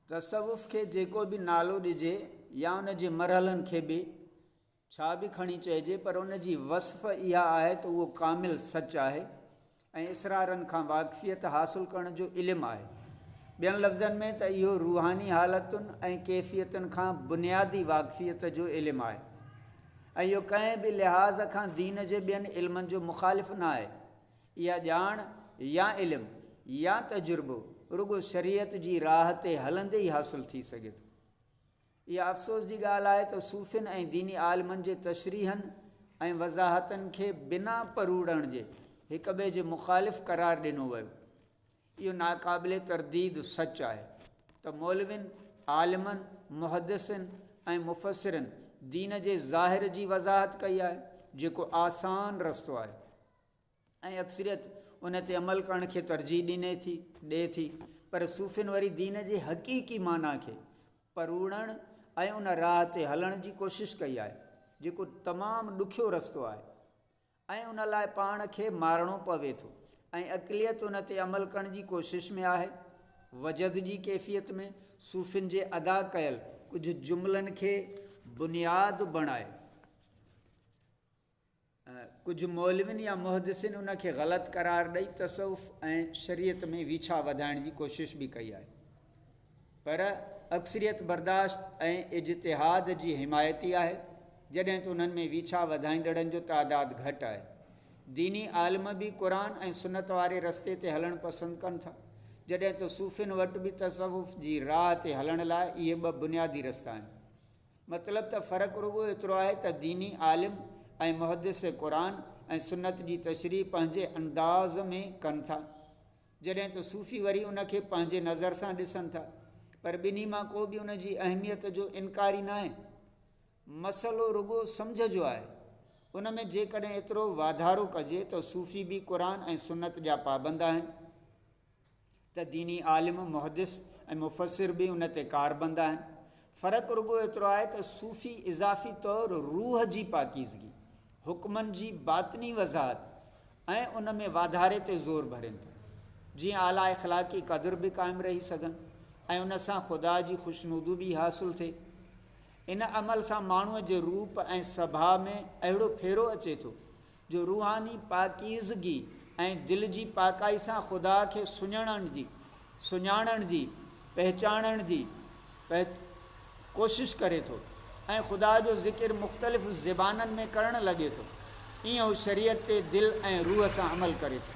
तसवुफ़ के जेको भी नालो ॾिजे या उन जे मरहलनि खे बि छा बि खणी चइजे, पर उन जी वस्फ़ इहा आहे त उहो कामिल सच आहे ऐं इसरारनि खां वाक़फ़ियत हासिलु करण जो इल्मु आहे। ॿियनि लफ़्ज़नि में त इहो रूहानी हालतुनि ऐं कैफ़ियतुनि खां बुनियादी वाक़फ़ियत जो इल्मु आहे ऐं इहो कंहिं बि लिहाज़ खां दीन जे ॿियनि इल्मनि जो मुख़ालिफ़ न आहे। इहा ॼाण या इल्मु या तजुर्बो रुगो शरीयत जी राह ते हलंदे ई हासिलु थी सघे थो। इहा अफ़सोस जी ॻाल्हि आहे त सूफ़ियुनि ऐं दीनी आलिमनि जे तशरीहनि ऐं वज़ाहतनि खे बिना परूड़ण जे हिक ॿिए जे मुख़ालिफ़ क़रार ॾिनो वियो। इहो नाक़ाबिले तरदीद सच आहे त मौलविन, आलिमनि, मुहदिसिन ऐं मुफ़सिरनि दीन जे ज़ाहिर जी वज़ाहत कई आहे जेको आसान रस्तो आहे ऐं अक्सरियत उन ते अमल करण खे तरजीह ॾिए थी, पर सूफ़ियुनि वरी दीन जे हक़ीक़ी माना खे परूड़ण ऐं उन राह ते हलण जी कोशिशि कई आहे जेको तमामु ॾुखियो रस्तो आहे ऐं उन लाइ पाण खे मारणो पवे थो ऐं अक़लियत उन ते अमल करण जी कोशिशि में आहे। वजद जी कैफ़ियत में सूफ़ियुनि जे अदा कयल कुझु जुमलनि खे बुनियाद बणाए कुझु मौलविन या मुहदिसिन उन खे ग़लति क़रार ॾेई तसवुफ़ ऐं शरीयत में विछा वधाइण जी कोशिशि बि कई आहे, पर अक्सरियत बर्दाश्त ऐं इज्तिहाद जी हिमायती आहे जॾहिं त उन्हनि में विछा वधाईंदड़नि जो तादादु घटि आहे। दीनी आलिम बि क़ुरान ऐं सुनत वारे रस्ते ते हलणु पसंदि कनि था, जॾहिं त सूफ़ियुनि वटि बि तसवुफ़ जी राह ते हलण लाइ इहे ॿ बुनियादी रस्ता आहिनि। मतिलबु त फ़र्क़ु रुगो एतिरो आहे त दीनी आलिम ऐं मुहदिस क़ुरान ऐं सुनत जी तशरीह पंहिंजे अंदाज़ में कनि था, जॾहिं त सूफ़ी वरी उन खे पंहिंजे नज़र सां ॾिसनि था, पर ॿिन्ही मां को बि उन जी अहमियत जो इनकारी न आहे। मसइलो रुगो सम्झ जो आहे। उन में जेकॾहिं एतिरो वाधारो कजे त सूफ़ी बि क़ुरान ऐं सुनत जा पाबंद आहिनि, त दीनी आलिम, मुहदिस ऐं मुफ़सिर बि उन ते कारबंद आहिनि। फ़र्क़ु रुगो एतिरो आहे त सूफ़ी इज़ाफ़ी तौरु रूह जी पाकीज़गी, हुक्मनि जी बातनी वज़ाहत ऐं उन में वाधारे ते ज़ोर भरनि था, जीअं आला इख़लाक़ी क़दुर बि क़ाइमु रही सघनि ऐं उन सां ख़ुदा जी ख़ुशनूदी बि हासिलु थिए। इन अमल सां माण्हूअ जे रूप ऐं सभा में अहिड़ो फेरो अचे थो जो रूहानी पाकीज़गी ऐं दिलि जी पाकाई सां ख़ुदा खे सुञाणण जी पहचानण जी कोशिशि करे थो ऐं ख़ुदा जो ज़िक्र मुख़्तलिफ़ ज़बाननि में करणु लॻे थो। ईअं हू शरीयत ते दिलि ऐं रूह सां अमल करे थो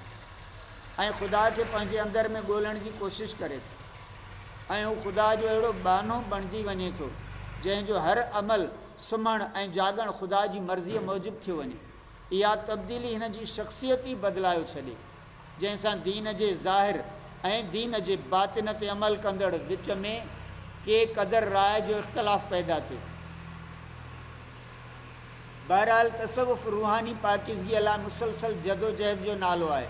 ऐं ख़ुदा खे पंहिंजे अंदरि में ॻोल्हण जी कोशिशि करे थो ऐं हू ख़ुदा जो अहिड़ो बानो बणिजी वञे थो जंहिंजो हर अमल सुम्हणु ऐं जाॻणु ख़ुदा जी मर्ज़ीअ मूजिबि थियो वञे। इहा तब्दीली हिन जी शख़्सियत ई बदिलायो छॾे, जंहिंसां दीन जे ज़ाहिर ऐं दीन जे बातिन ते अमल कंदड़ विच में के क़दुरु राय जो इख़्तिलाफ़ पैदा थिए। बहरहाल तसवुफ़ रूहानी पाकीज़गीअ लाइ मुसलसल जदोजहद जो नालो आहे